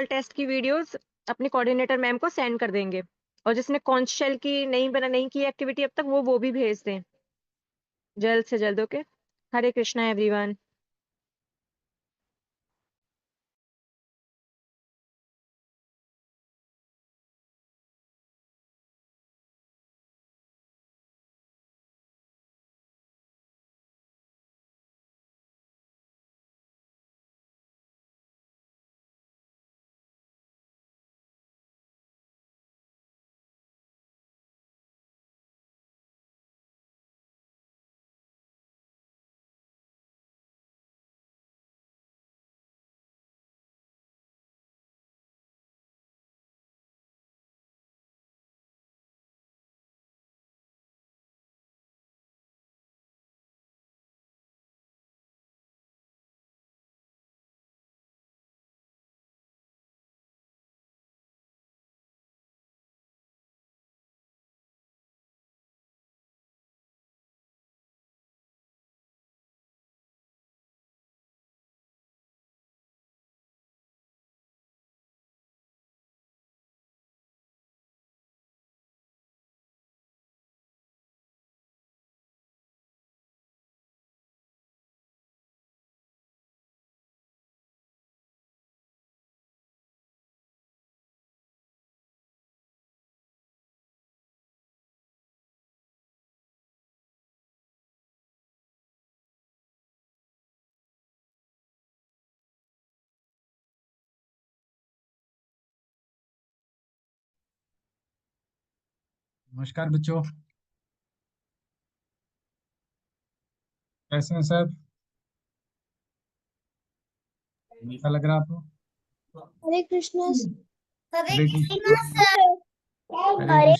Test की videos अपने coordinator ma'am को सेंड कर देंगे और जिसने कॉन्च शेल की नहीं की एक्टिविटी अब तक वो भी भेज दें जल्द से जल्द। ओके। हरे कृष्णा एवरीवन। नमस्कार बच्चों, कैसे हैं सब? कैसा लग रहा है आपको? हरे कृष्णा हरे हरे कृष्णा कृष्णा। सर। हरे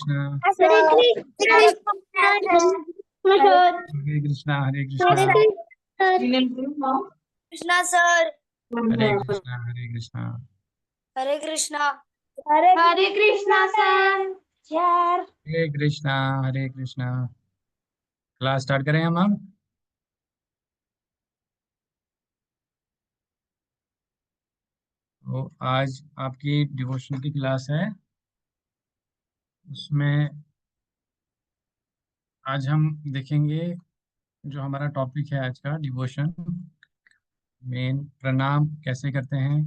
हरे कृष्णा। हरे कृष्णा सर। हरे कृष्णा। हरे हरे कृष्णा। कृष्णा सर। हरे कृष्णा। हरे कृष्णा। हरे कृष्णा। हरे कृष्णा सर। यार हरे कृष्णा। हरे कृष्णा। क्लास स्टार्ट करें हम अब। तो आज आपकी डिवोशन की क्लास है। उसमें आज हम देखेंगे जो हमारा टॉपिक है आज का डिवोशन मेन प्रणाम कैसे करते हैं,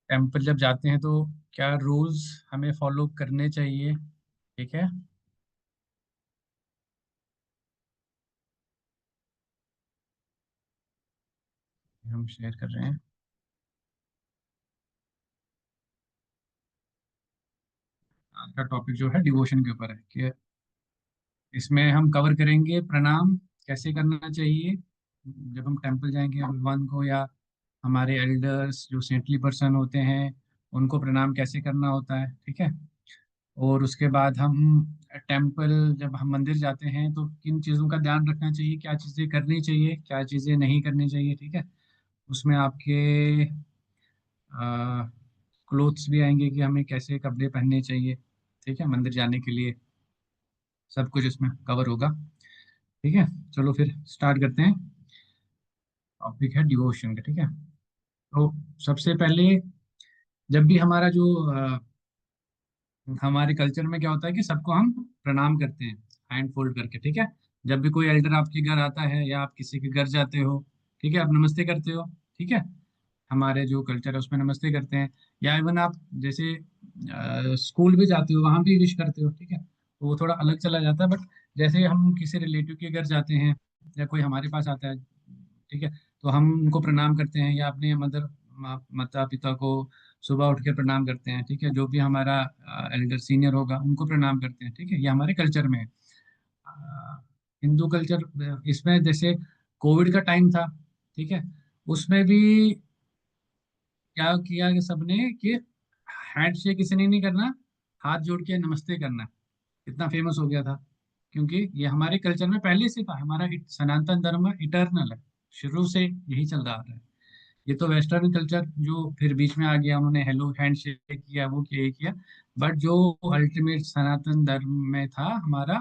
टेम्पल जब जाते हैं तो क्या रूल्स हमें फॉलो करने चाहिए। ठीक है, हम शेयर कर रहे हैं। आज का टॉपिक जो है डिवोशन के ऊपर है कि इसमें हम कवर करेंगे प्रणाम कैसे करना चाहिए जब हम टेम्पल जाएंगे भगवान को, या हमारे एल्डर्स जो सेंटली पर्सन होते हैं उनको प्रणाम कैसे करना होता है। ठीक है, और उसके बाद हम टेम्पल जब हम मंदिर जाते हैं तो किन चीज़ों का ध्यान रखना चाहिए, क्या चीज़ें करनी चाहिए क्या चीज़ें नहीं करनी चाहिए। ठीक है, उसमें आपके क्लोथ्स भी आएंगे कि हमें कैसे कपड़े पहनने चाहिए। ठीक है, मंदिर जाने के लिए सब कुछ इसमें कवर होगा। ठीक है, चलो फिर स्टार्ट करते हैं। टॉपिक है डिवोशन का। ठीक है, तो सबसे पहले जब भी हमारा जो हमारे कल्चर में क्या होता है कि सबको हम प्रणाम करते हैं हैंड फोल्ड करके। ठीक है, जब भी कोई एल्डर आपके घर आता है या आप किसी के घर जाते हो, ठीक है, आप नमस्ते करते हो। ठीक है, हमारे जो कल्चर है उसमें नमस्ते करते हैं। या इवन आप जैसे स्कूल भी जाते हो वहां भी विश करते हो। ठीक है, तो वो थोड़ा अलग चला जाता है, बट जैसे हम किसी रिलेटिव के घर जाते हैं या कोई हमारे पास आता है, ठीक है, तो हम उनको प्रणाम करते हैं या अपने माता पिता को सुबह उठ के प्रणाम करते हैं। ठीक है, जो भी हमारा एल्डर सीनियर होगा उनको प्रणाम करते हैं। ठीक है, ये हमारे कल्चर में है। हिंदू कल्चर इसमें जैसे कोविड का टाइम था, ठीक है, उसमें भी क्या किया कि सबने कि हैंड शेक किसी ने नहीं करना, हाथ जोड़ के नमस्ते करना। इतना फेमस हो गया था क्योंकि ये हमारे कल्चर में पहले से था। हमारा सनातन धर्म इटर्नल है, शुरू से यही चल रहा है। ये तो वेस्टर्न कल्चर जो फिर बीच में आ गया, उन्होंने हेलो हैंड शेक किया, वो किया ये किया, बट जो अल्टीमेट सनातन धर्म में था हमारा,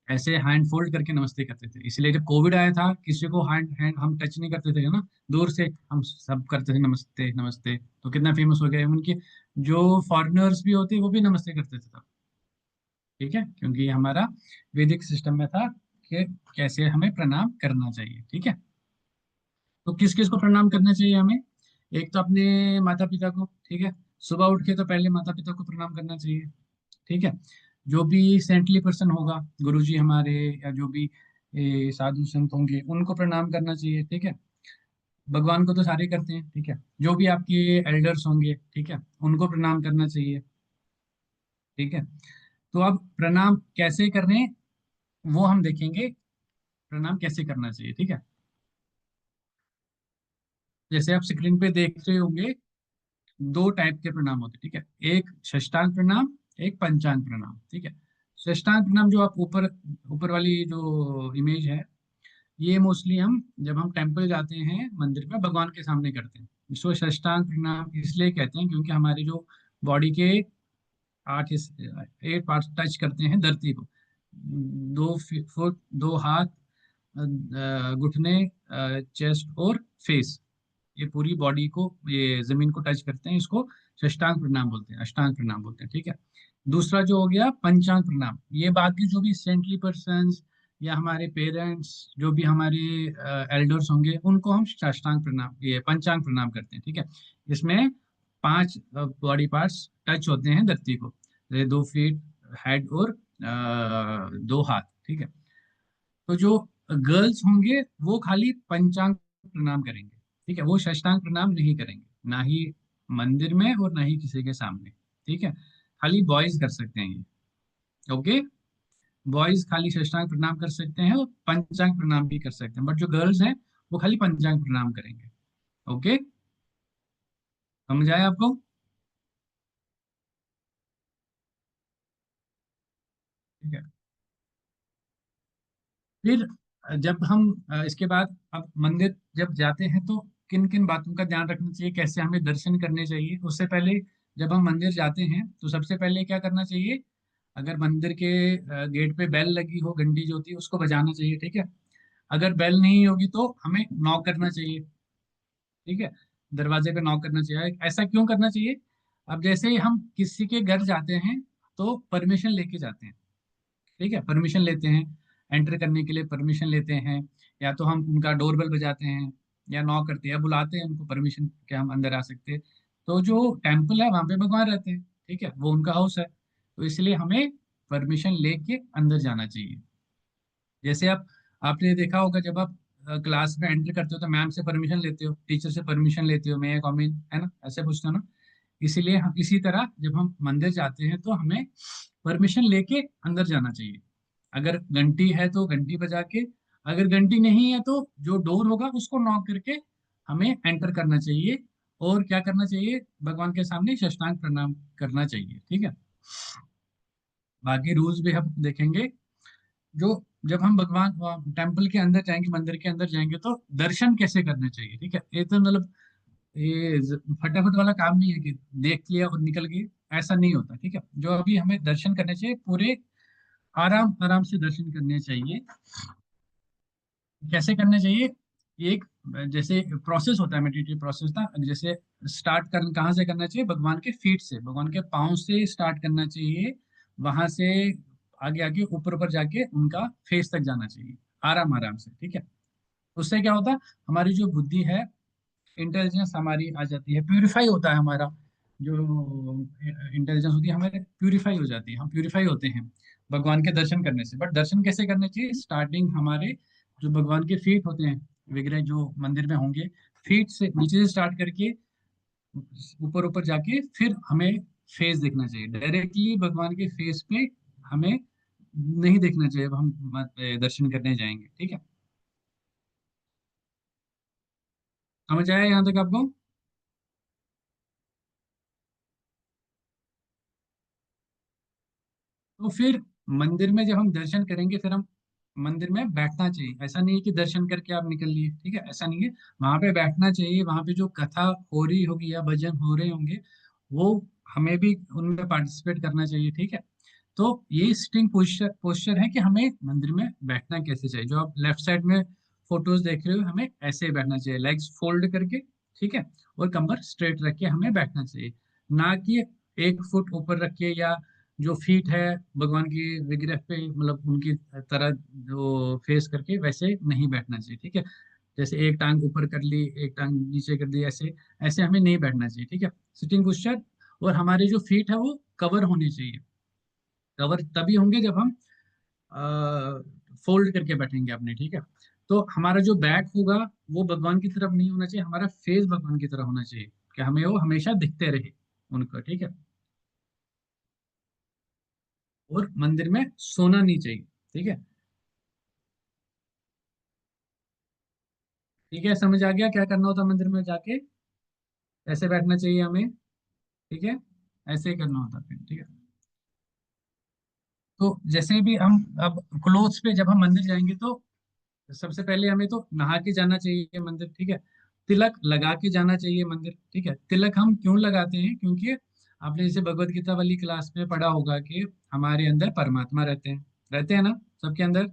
ऐसे हैंड फोल्ड करके नमस्ते करते थे। इसलिए जब कोविड आया था, किसी को हैंड हैंड हम टच नहीं करते थे ना, दूर से हम सब करते थे नमस्ते नमस्ते, तो कितना फेमस हो गया। उनके जो फॉरेनर्स भी होते वो भी नमस्ते करते थे तब, ठीक है, क्योंकि ये हमारा वैदिक सिस्टम में था कि कैसे हमें प्रणाम करना चाहिए, ठीक है। तो किस किस को प्रणाम करना चाहिए हमें? एक तो अपने माता पिता को, ठीक है, सुबह उठ के तो पहले माता पिता को प्रणाम करना चाहिए, ठीक है। जो भी सेंटली पर्सन होगा, गुरुजी हमारे, या जो भी साधु संत होंगे, उनको प्रणाम करना चाहिए, ठीक है। भगवान को तो सारे करते हैं, ठीक है। जो भी आपके एल्डर्स होंगे, ठीक है, उनको प्रणाम करना चाहिए, ठीक है। तो अब प्रणाम कैसे करने, वो हम देखेंगे, प्रणाम कैसे करना चाहिए, ठीक है। जैसे आप स्क्रीन पे देख रहे होंगे, दो टाइप के प्रणाम होते हैं, ठीक है। एक साष्टांग प्रणाम, एक पंचांग प्रणाम, ठीक है। साष्टांग प्रणाम जो आप ऊपर ऊपर वाली जो इमेज है, ये मोस्टली हम जब हम टेम्पल जाते हैं, मंदिर में भगवान के सामने करते हैं। इसको साष्टांग प्रणाम इसलिए कहते हैं क्योंकि हमारे जो बॉडी के 8 पार्ट टच करते हैं धरती को, 2 फुट, 2 हाथ, घुटने, चेस्ट और फेस, ये पूरी बॉडी को, ये जमीन को टच करते हैं, इसको षष्टांग प्रणाम बोलते हैं, अष्टांग प्रणाम बोलते हैं, ठीक है। दूसरा जो हो गया पंचांग प्रणाम, ये बाकी जो भी सेंटली पर्सन्स या हमारे पेरेंट्स, जो भी हमारे एल्डर्स होंगे, उनको हम साष्टांग प्रणाम, ये पंचांग प्रणाम करते हैं, ठीक है। इसमें 5 बॉडी पार्ट्स टच होते हैं धरती को, जैसे 2 फीट, हेड और 2 हाथ, ठीक है। तो जो गर्ल्स होंगे वो खाली पंचांग प्रणाम करेंगे, ठीक है, वो साष्टांग प्रणाम नहीं करेंगे, ना ही मंदिर में और ना ही किसी के सामने, ठीक है। खाली बॉयज कर सकते हैं ये, ओके। बॉयज खाली साष्टांग प्रणाम कर सकते हैं और पंचांग प्रणाम भी कर सकते हैं, बट जो गर्ल्स हैं वो खाली पंचांग प्रणाम करेंगे, ओके। समझ आया आपको? ठीक है। फिर जब हम इसके बाद अब मंदिर जब जाते हैं तो किन किन बातों का ध्यान रखना चाहिए, कैसे हमें दर्शन करने चाहिए, उससे पहले जब हम मंदिर जाते हैं तो सबसे पहले क्या करना चाहिए, अगर मंदिर के गेट पे बेल लगी हो, घंटी जो होती है उसको बजाना चाहिए, ठीक है। अगर बेल नहीं होगी तो हमें नॉक करना चाहिए, ठीक है, दरवाजे पे नॉक करना चाहिए। ऐसा क्यों करना चाहिए? अब जैसे ही हम किसी के घर जाते हैं तो परमिशन लेके जाते हैं, ठीक है, परमिशन लेते हैं, एंटर करने के लिए परमिशन लेते हैं, या तो हम उनका डोरबेल बजाते हैं, या नॉक करते हैं, या बुलाते हैं उनको परमिशन कि हम अंदर आ सकते हैं। तो जो टेम्पल है वहां पे भगवान रहते हैं, ठीक है, वो उनका हाउस है, तो इसलिए हमें परमिशन लेके अंदर जाना चाहिए। जैसे आप, आपने देखा होगा जब आप क्लास में एंटर करते हो तो मैम से परमिशन लेते हो, टीचर से परमिशन लेते हो, मैं कम इन, है ना, ऐसे पूछते हो ना। इसीलिए हम, इसी तरह जब हम मंदिर जाते हैं तो हमें परमिशन लेके अंदर जाना चाहिए। अगर घंटी है तो घंटी बजा के, अगर घंटी नहीं है तो जो डोर होगा उसको नॉक करके हमें एंटर करना चाहिए। और क्या करना चाहिए, भगवान के सामने साष्टांग प्रणाम करना चाहिए, ठीक है। बाकी रूल्स भी हम देखेंगे। जो जब हम भगवान टेम्पल के अंदर जाएंगे, मंदिर के अंदर जाएंगे, तो दर्शन कैसे करने चाहिए, ठीक है। ये तो मतलब ये फटाफट वाला काम नहीं है कि देख लिया और निकल गए, ऐसा नहीं होता, ठीक है। जो अभी हमें दर्शन करने चाहिए, पूरे आराम आराम से दर्शन करने चाहिए। कैसे करने चाहिए? एक जैसे प्रोसेस होता है, मेडिटेटिव प्रोसेस था, जैसे स्टार्ट कर कहाँ से करना चाहिए, भगवान के फीट से, भगवान के पाँव से स्टार्ट करना चाहिए, वहां से आगे आगे ऊपर ऊपर जाके उनका फेस तक जाना चाहिए, आराम आराम से, ठीक है। उससे क्या होता है, हमारी जो बुद्धि है, इंटेलिजेंस हमारी आ जाती है, प्यूरिफाई होता है हमारा जो इंटेलिजेंस होती है हमारे, प्यूरिफाई हो जाती है, हम प्यूरिफाई होते हैं भगवान के दर्शन करने से। बट दर्शन कैसे करने चाहिए? स्टार्टिंग हमारे जो भगवान के फीट होते हैं, विग्रह जो मंदिर में होंगे, फीट से नीचे से स्टार्ट करके ऊपर ऊपर जाके फिर हमें फेस देखना चाहिए, डायरेक्टली भगवान के फेस पे हमें नहीं देखना चाहिए, अब हम दर्शन करने जाएंगे, ठीक है। समझ आया यहाँ तक आपको? तो फिर मंदिर में जब हम दर्शन करेंगे, फिर हम मंदिर में बैठना चाहिए। ऐसा नहीं है कि दर्शन करके आप निकल लिए, ठीक है, ऐसा नहीं है। वहां पे बैठना चाहिए, वहां पे जो कथा हो रही होगी या भजन हो रहे होंगे, वो हमें भी उनमें पार्टिसिपेट करना चाहिए, ठीक है। तो ये सिटिंग पोस्चर पोस्चर है कि हमें मंदिर में बैठना कैसे चाहिए। जो आप लेफ्ट साइड में फोटोज देख रहे हो, हमें ऐसे बैठना चाहिए, लेग्स फोल्ड करके, ठीक है, और कमर स्ट्रेट रख के हमें बैठना चाहिए, ना कि 1 फुट ऊपर रख के, या जो फीट है भगवान की विग्रह पे मतलब उनकी तरह जो फेस करके वैसे नहीं बैठना चाहिए, ठीक है। जैसे एक टांग ऊपर कर ली, एक टांग नीचे कर दी, ऐसे ऐसे हमें नहीं बैठना चाहिए, ठीक है। सिटिंग पोस्चर, और हमारे जो फीट है वो कवर होने चाहिए। कवर तभी होंगे जब हम फोल्ड करके बैठेंगे अपने, ठीक है। तो हमारा जो बैक होगा वो भगवान की तरफ नहीं होना चाहिए, हमारा फेस भगवान की तरफ होना चाहिए, कि हमें वो हमेशा दिखते रहे उनको, ठीक है। और मंदिर में सोना नहीं चाहिए, ठीक है। ठीक है, समझ आ गया क्या करना होता है मंदिर में जाके? ऐसे बैठना चाहिए हमें, ठीक है, ऐसे ही करना होता है फिर, ठीक है। तो जैसे भी हम अब क्लोथ्स पे जब हम मंदिर जाएंगे तो सबसे पहले हमें तो नहा के जाना चाहिए मंदिर, ठीक है। तिलक लगा के जाना चाहिए मंदिर, ठीक है। तिलक हम क्यों लगाते हैं? क्योंकि आपने जैसे भगवत गीता वाली क्लास में पढ़ा होगा कि हमारे अंदर परमात्मा रहते हैं ना सबके अंदर।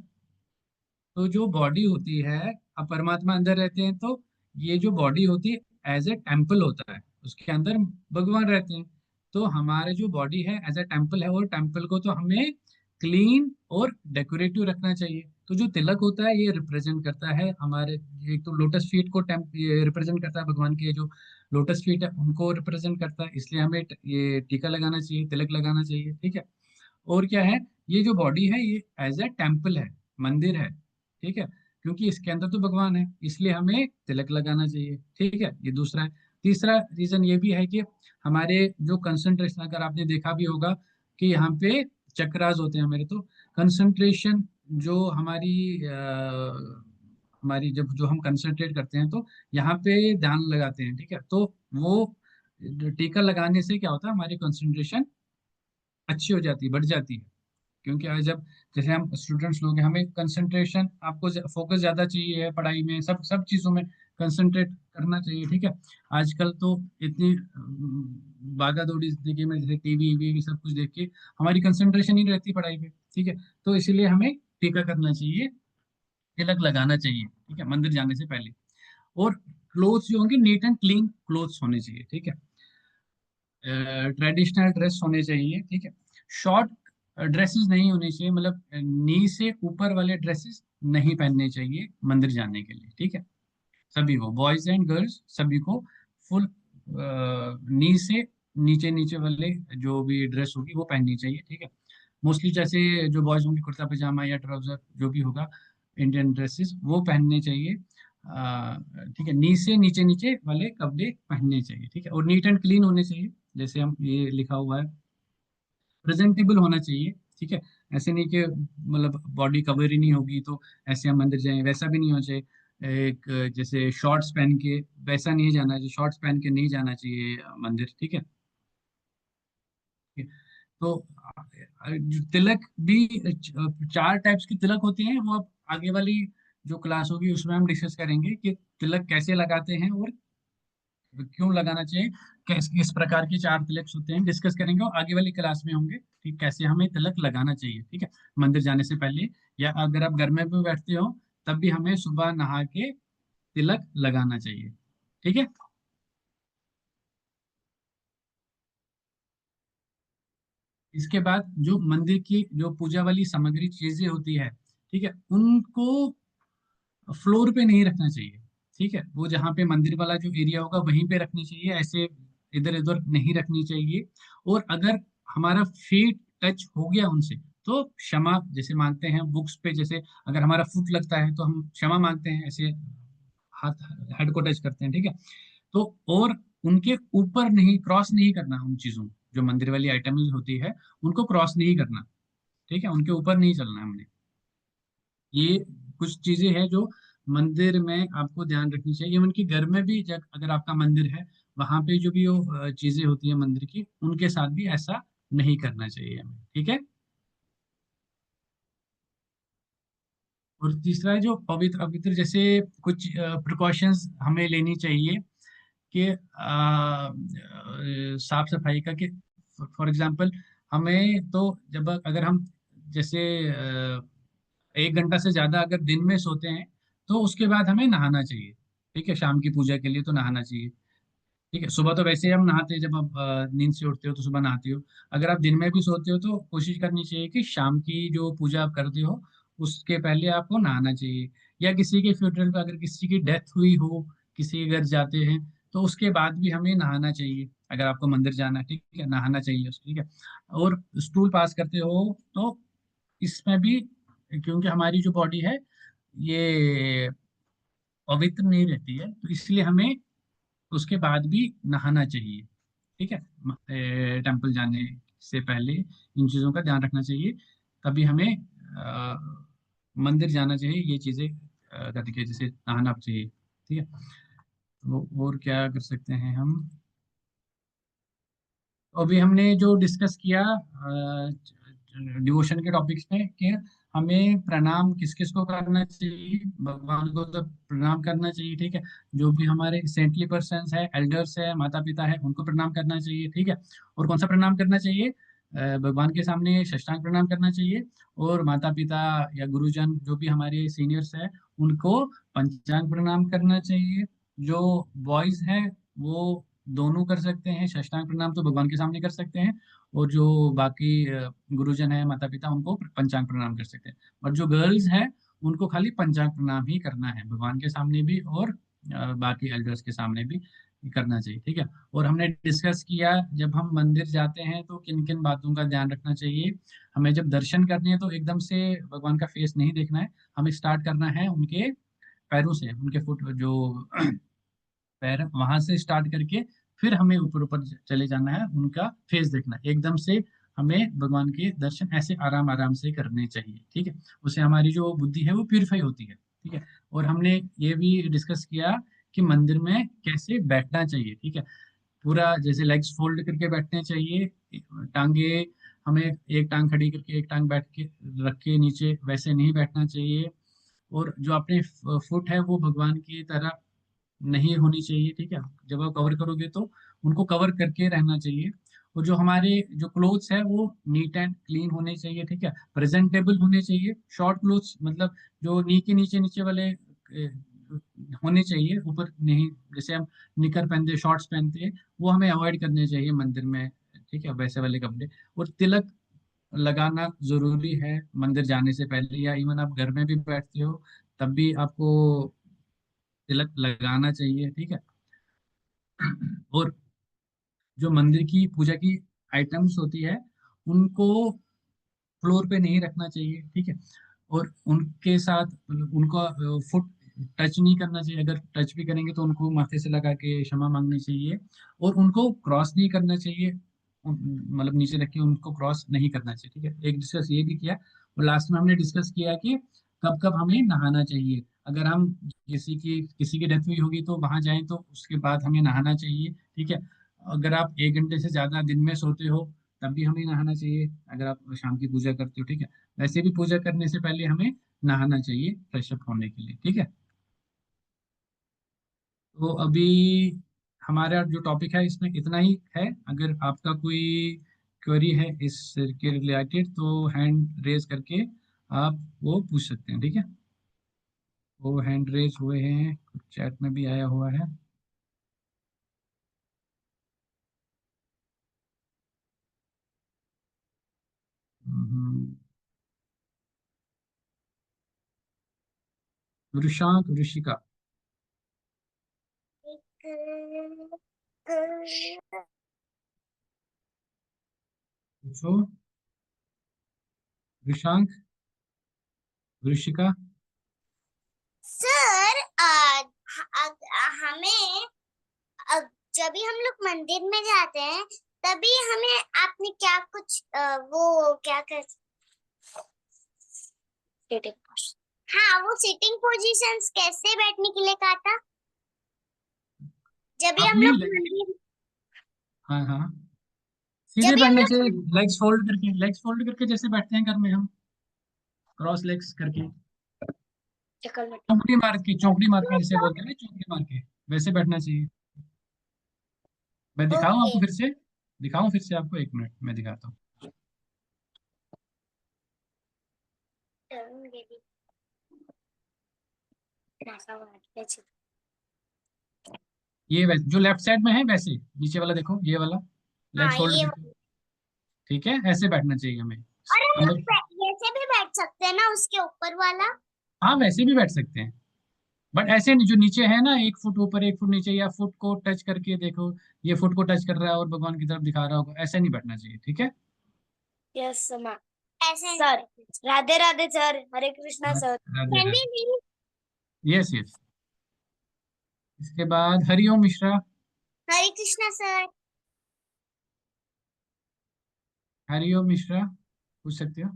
तो जो बॉडी होती है, अब परमात्मा अंदर रहते हैं, तो ये जो बॉडी होती है एज ए टेम्पल होता है, उसके अंदर भगवान रहते हैं। तो हमारे जो बॉडी है एज ए टेम्पल है, और टेम्पल को तो हमें क्लीन और डेकोरेटिव रखना चाहिए। तो जो तिलक होता है ये रिप्रेजेंट करता है हमारे, एक तो लोटस फीट को ये रिप्रेजेंट करता है, भगवान के जो लोटस फीट है उनको रिप्रेजेंट करता है, इसलिए हमें ये टीका लगाना चाहिए, तिलक लगाना चाहिए, ठीक है। और क्या है, ये जो बॉडी है ये एज ए टेम्पल है, मंदिर है, ठीक है। क्योंकि इसके अंदर तो भगवान है, इसलिए हमें तिलक लगाना चाहिए, ठीक है। ये दूसरा है। तीसरा रीजन ये भी है कि हमारे जो कंसंट्रेशन, अगर आपने देखा भी होगा कि यहाँ पे चक्रास होते हैं हमारे, तो कंसंट्रेशन जो हमारी जब जो हम कंसंट्रेट करते हैं तो यहाँ पे ध्यान लगाते हैं, ठीक है। तो वो टीका लगाने से क्या होता है, हमारी कंसंट्रेशन अच्छी हो जाती है, बढ़ जाती है। क्योंकि आज जब जैसे हम स्टूडेंट्स लोग हैं, हमें कंसंट्रेशन, आपको फोकस ज्यादा चाहिए है पढ़ाई में, सब सब चीजों में कंसंट्रेट करना चाहिए, ठीक है। आजकल तो इतनी भागा दौड़ी जिंदगी में, जैसे टीवी वीवी सब कुछ देख के हमारी कंसंट्रेशन ही नहीं रहती पढ़ाई पे, ठीक है। तो इसीलिए हमें टीका करना चाहिए, तिलक लगाना चाहिए, ठीक है, मंदिर जाने से पहले। और क्लोथ्स जो होंगे नीट एंड क्लीन क्लोथ्स होने चाहिए, ठीक है। ट्रेडिशनल ड्रेस होने चाहिए, ठीक है। शॉर्ट ड्रेसेस नहीं होने चाहिए, मतलब नी से ऊपर वाले ड्रेसेस नहीं पहनने चाहिए मंदिर जाने के लिए, ठीक है। सभी को, बॉयज एंड गर्ल्स सभी को फुल नी से नीचे नीचे वाले जो भी ड्रेस होगी वो पहननी चाहिए, ठीक है। मोस्टली जैसे जो बॉयज होंगे कुर्ता पजामा या ट्राउजर जो भी होगा, इंडियन ड्रेसेस वो पहनने चाहिए, ठीक है। नी से नीचे नीचे वाले कपड़े पहनने चाहिए, ठीक है। और नीट एंड क्लीन होने चाहिए, जैसे हम ये लिखा हुआ है, प्रेजेंटेबल होना चाहिए, ठीक है। ऐसे नहीं कि मतलब बॉडी कवर ही नहीं होगी तो ऐसे हम मंदिर जाएं, वैसा भी नहीं होना चाहिए। एक जैसे शॉर्ट्स पहन के वैसा नहीं जाना चाहिए, शॉर्ट्स पहन के नहीं जाना चाहिए मंदिर, ठीक है। ठीक है। तो जो तिलक भी 4 टाइप्स की तिलक होती हैं, वो अब आगे वाली जो क्लास होगी उसमें हम डिस्कस करेंगे कि तिलक कैसे लगाते हैं और क्यों लगाना चाहिए, किस प्रकार के 4 तिलक होते हैं, डिस्कस करेंगे और आगे वाली क्लास में होंगे, ठीक, कैसे हमें तिलक लगाना चाहिए, ठीक है, मंदिर जाने से पहले। या अगर आप घर में भी बैठते हो तब भी हमें सुबह नहा के तिलक लगाना चाहिए, ठीक है। इसके बाद जो मंदिर की जो पूजा वाली सामग्री चीजें होती है, ठीक है, उनको फ्लोर पे नहीं रखना चाहिए, ठीक है। वो जहाँ पे मंदिर वाला जो एरिया होगा वहीं पे रखनी चाहिए, ऐसे इधर उधर नहीं रखनी चाहिए। और अगर हमारा फीट टच हो गया उनसे तो क्षमा जैसे मांगते हैं बुक्स पे, जैसे अगर हमारा फुट लगता है तो हम क्षमा मांगते हैं, ऐसे हाथ हेड को टच करते हैं, ठीक है। तो और उनके ऊपर नहीं, क्रॉस नहीं करना उन चीजों को, जो मंदिर वाली आइटम्स होती है उनको क्रॉस नहीं करना, ठीक है, उनके ऊपर नहीं चलना है हमने। ये कुछ चीजें हैं जो मंदिर में आपको ध्यान रखनी चाहिए। इवन कि घर में भी जब अगर आपका मंदिर है, वहां पे जो भी वो चीजें होती है मंदिर की, उनके साथ भी ऐसा नहीं करना चाहिए हमें, ठीक है। और तीसरा है जो पवित्र अवित्र, जैसे कुछ प्रिकॉशंस हमें लेनी चाहिए कि साफ सफाई का, कि फॉर एग्जाम्पल हमें तो जब अगर हम जैसे 1 घंटा से ज्यादा अगर दिन में सोते हैं तो उसके बाद हमें नहाना चाहिए। ठीक है, शाम की पूजा के लिए तो नहाना चाहिए। ठीक है, सुबह तो वैसे ही हम नहाते हैं, जब आप नींद से उठते हो तो सुबह नहाते हो। अगर आप दिन में भी सोते हो तो कोशिश करनी चाहिए कि शाम की जो पूजा आप करते हो उसके पहले आपको नहाना चाहिए। या किसी के फ्यूनरल पे अगर किसी की डेथ हुई हो, किसी के घर जाते हैं, तो उसके बाद भी हमें नहाना चाहिए। अगर आपको मंदिर जाना है, ठीक है, नहाना चाहिए उसको, ठीक है। और स्टूल पास करते हो तो इसमें भी, क्योंकि हमारी जो बॉडी है ये पवित्र नहीं रहती है, तो इसलिए हमें उसके बाद भी नहाना चाहिए। ठीक है, टेम्पल जाने से पहले इन चीज़ों का ध्यान रखना चाहिए। तभी हमें मंदिर जाना चाहिए, ये चीज़ें करके जैसे नहाना चाहिए। ठीक है, तो और क्या कर सकते हैं हम। अभी हमने जो डिस्कस किया डिवोशन के टॉपिक्स में कि हमें प्रणाम किस किस को करना चाहिए। भगवान को तो प्रणाम करना चाहिए, ठीक है। जो भी हमारे सेंटली पर्सन्स है, एल्डर्स है, माता पिता है, उनको प्रणाम करना चाहिए, ठीक है। और कौन सा प्रणाम करना चाहिए? भगवान के सामने साष्टांग प्रणाम करना चाहिए। और माता पिता या गुरुजन जो भी हमारे सीनियर्स है उनको पंचांग प्रणाम करना चाहिए। जो बॉयज है वो दोनों कर सकते हैं, साष्टांग प्रणाम तो भगवान के सामने कर सकते हैं, और जो बाकी गुरुजन है, माता पिता, उनको पंचांग प्रणाम कर सकते हैं। और जो गर्ल्स है उनको खाली पंचांग प्रणाम ही करना है, भगवान के सामने भी और बाकी एल्डर्स के सामने भी करना चाहिए, ठीक है। और हमने डिस्कस किया जब हम मंदिर जाते हैं तो किन किन बातों का ध्यान रखना चाहिए। हमें जब दर्शन करने हैं तो एकदम से भगवान का फेस नहीं देखना है, हमें स्टार्ट करना है उनके पैरों से, उनके फुट जो पैर, वहां से स्टार्ट करके फिर हमें ऊपर ऊपर चले जाना है, उनका फेस देखना है। एकदम से हमें भगवान के दर्शन ऐसे आराम आराम से करने चाहिए, ठीक है। उससे हमारी जो बुद्धि है वो प्यूरिफाई होती है, ठीक है। और हमने ये भी डिस्कस किया कि मंदिर में कैसे बैठना चाहिए, ठीक है। पूरा जैसे लेग्स फोल्ड करके बैठने चाहिए, टांगे, हमें एक टांग खड़ी करके एक टांग बैठ के रख के नीचे वैसे नहीं बैठना चाहिए। और जो अपने फुट है वो भगवान की तरह नहीं होनी चाहिए, ठीक है। जब आप कवर करोगे तो उनको कवर करके रहना चाहिए। और जो हमारे जो क्लोथ्स है वो नीट एंड क्लीन होने चाहिए, ठीक है, प्रेजेंटेबल होने चाहिए। शॉर्ट क्लोथ्स मतलब जो नी के नीचे नीचे वाले होने चाहिए, ऊपर नहीं। जैसे हम निकर पहनते, शॉर्ट्स पहनते हैं, वो हमें अवॉइड करने चाहिए मंदिर में, ठीक है, वैसे वाले कपड़े। और तिलक लगाना जरूरी है मंदिर जाने से पहले, या इवन आप घर में भी बैठते हो तब भी आपको तिलक लगाना चाहिए, ठीक है। और जो मंदिर की पूजा की आइटम्स होती है उनको फ्लोर पे नहीं रखना चाहिए, ठीक है। और उनके साथ मतलब उनका फुट टच नहीं करना चाहिए। अगर टच भी करेंगे तो उनको माथे से लगा के क्षमा मांगनी चाहिए। और उनको क्रॉस नहीं करना चाहिए, मतलब नीचे रख के उनको क्रॉस नहीं करना चाहिए, ठीक है। एक डिस्कस ये भी किया। और लास्ट में हमने डिस्कस किया कि कब कब हमें नहाना चाहिए। अगर हम किसी की डेथ हुई होगी तो वहां जाएं तो उसके बाद हमें नहाना चाहिए, ठीक है। अगर आप 1 घंटे से ज्यादा दिन में सोते हो तब भी हमें नहाना चाहिए, अगर आप शाम की पूजा करते हो, ठीक है। वैसे भी पूजा करने से पहले हमें नहाना चाहिए फ्रेश अप होने के लिए, ठीक है। तो अभी हमारा जो टॉपिक है इसमें इतना ही है। अगर आपका कोई क्वेरी है इस के रिलेटेड तो हैंड रेज करके आप वो पूछ सकते हैं, ठीक है। वो हैंड रेज हुए हैं, चैट में भी आया हुआ है। हम्म, ऋषांक, ऋषिका, पूछो। ऋषांक, ऋषिका। सर हमें जब भी हम लोग मंदिर में जाते हैं तभी हमें आपने क्या कुछ वो क्या कर हाँ वो सिटिंग पोजीशंस कैसे बैठने के लिए कहा था जब भी हम आपने लोग मंदिर हाँ हाँ, जब सीधे भी हम बैठने से, लोग लेग्स फोल्ड करके जैसे बैठते हैं घर में हम, क्रॉस लेग्स करके, चौकड़ी मार के जिसे बोलते हैं ना, चौकड़ी मार के वैसे बैठना चाहिए। मैं दिखाऊं ओके आपको फिर से? दिखाऊं फिर से आपको? 1 मिनट मैं दिखाता हूँ। बेबी ये जो लेफ्ट साइड में है वैसे नीचे वाला देखो, ये वाला हाँ लेग्स होल्ड ये करके, ठीक है, ऐसे बैठना चाहिए हमें। और हम हम लोग लोग ऐसे भी बैठ सकते हैं ना उसके ऊपर वाला। हाँ वैसे भी बैठ सकते हैं, बट ऐसे नहीं, जो नीचे है ना, 1 फुट ऊपर 1 फुट नीचे, या फुट को टच करके देखो, ये फुट को टच कर रहा है और भगवान की तरफ दिखा रहा होगा, ऐसे नहीं बैठना चाहिए, ठीक है। यस माँ। ऐसे सर, राधे राधे सर, हरे कृष्णा सर। राधे राधे। नहीं, यस यस। इसके बाद हरिओम मिश्रा। हरे कृष्णा सर। हरिओम मिश्रा पूछ सकते हो।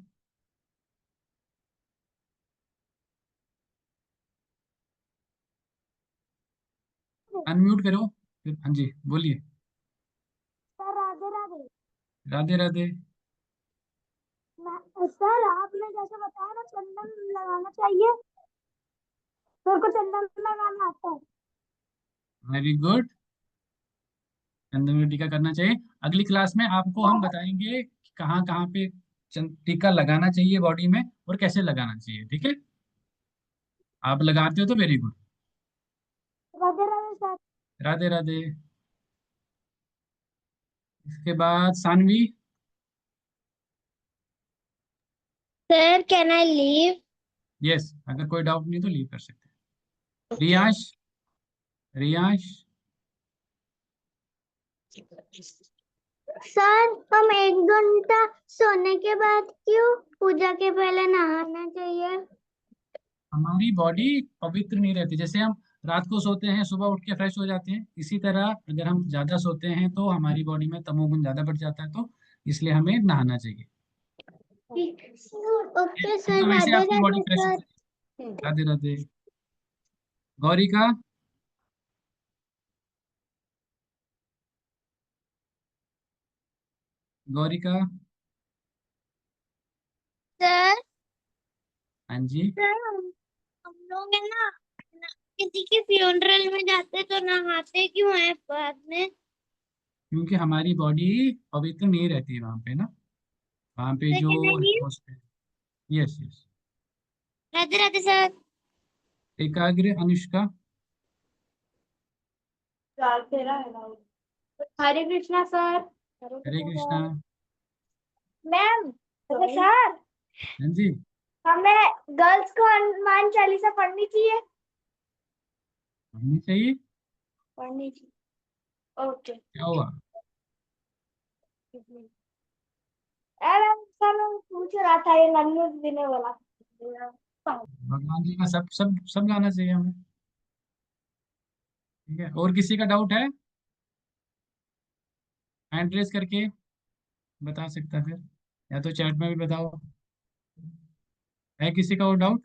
अनम्यूट करो फिर, हाँ जी बोलिए। सर राधे राधे। राधे राधे। सर आपने जैसे बताया ना चंदन लगाना चाहिए, सर को चंदन लगाना आता है। Very good. चंदन में टीका करना चाहिए। अगली क्लास में आपको हम बताएंगे कि कहाँ कहाँ पे टीका लगाना चाहिए बॉडी में और कैसे लगाना चाहिए, ठीक है। आप लगाते हो तो very good. Radhe Radhe sir. Radhe Radhe. इसके बाद Saanvi. Sir can I leave? Yes, अगर कोई डाउट नहीं तो लीव कर सकते हैं। रियांश। रियांश। सर हम 1 घंटा सोने के बाद क्यों पूजा के पहले नहाना चाहिए? हमारी बॉडी पवित्र नहीं रहती, जैसे हम रात को सोते हैं सुबह उठ के फ्रेश हो जाते हैं, इसी तरह अगर हम ज्यादा सोते हैं तो हमारी बॉडी में तमोगुण ज्यादा बढ़ जाता है, तो इसलिए हमें नहाना चाहिए। ओके नहीं सर, तो वैसे राधे आपकी बॉडी राधे फ्रेश हो सर। जाएगी। राधे राधे। गौरिका। गौरिका। सर हाँ जी। सर हम लोग है ना किसी के फ्यूनरल में जाते तो नहाते क्यों है बाद में? क्योंकि हमारी बॉडी पवित्र नहीं रहती वहां पे ना, वहां पे जो सेकंड है ये। Yes yes. Radhe Radhe sir. एकाग्र अनुष्का। हरे कृष्णा सर। हरे कृष्णा। मैम सर, हाँ जी। हमें गर्ल्स को हनुमान चालीसा पढ़नी चाहिए। पढ़नी चाहिए। पढ़नी चाहिए, ओके। क्या हुआ। अरे सर मैं पूछ रहा था, ये नन्नू देने वाला। भगवान जी का सब सब सब गाना चाहिए हमें, ठीक है। और किसी का डाउट है, हैंड रेज करके बता सकता है फिर, या तो चैट में भी बताओ। है किसी का और डाउट।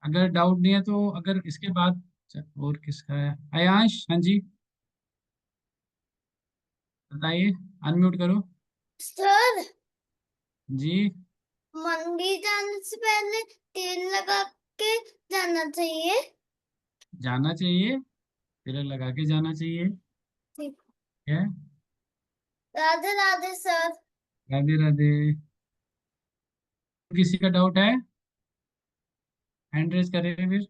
अगर डाउट नहीं है तो अगर इसके बाद और किसका है, अयांश, हाँ जी बताइए, अनम्यूट करो। सर जी। मंदिर जाने से पहले तेल लगा के जाना चाहिए। जाना चाहिए, तिलक लगा के जाना चाहिए, ठीक। ठीक है। राधे राधे सर। राधे राधे। किसी का डाउट है, हैंड रेज करें फिर।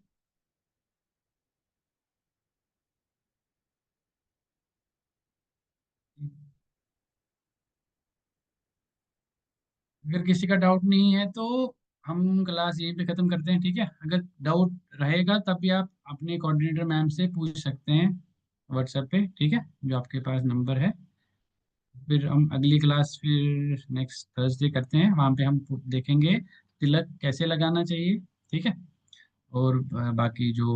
अगर किसी का डाउट नहीं है तो हम क्लास यहीं पे खत्म करते हैं, ठीक है। अगर डाउट रहेगा तब भी आप अपने कोऑर्डिनेटर मैम से पूछ सकते हैं व्हाट्सएप पे, ठीक है, जो आपके पास नंबर है। फिर हम अगली क्लास फिर नेक्स्ट थर्सडे करते हैं, वहाँ पे हम देखेंगे तिलक कैसे लगाना चाहिए, ठीक है। और बाकी जो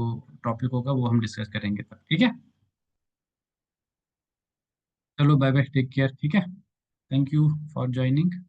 टॉपिक होगा वो हम डिस्कस करेंगे तब, ठीक है। चलो बाय बाय, टेक केयर, ठीक है। Thank you for joining.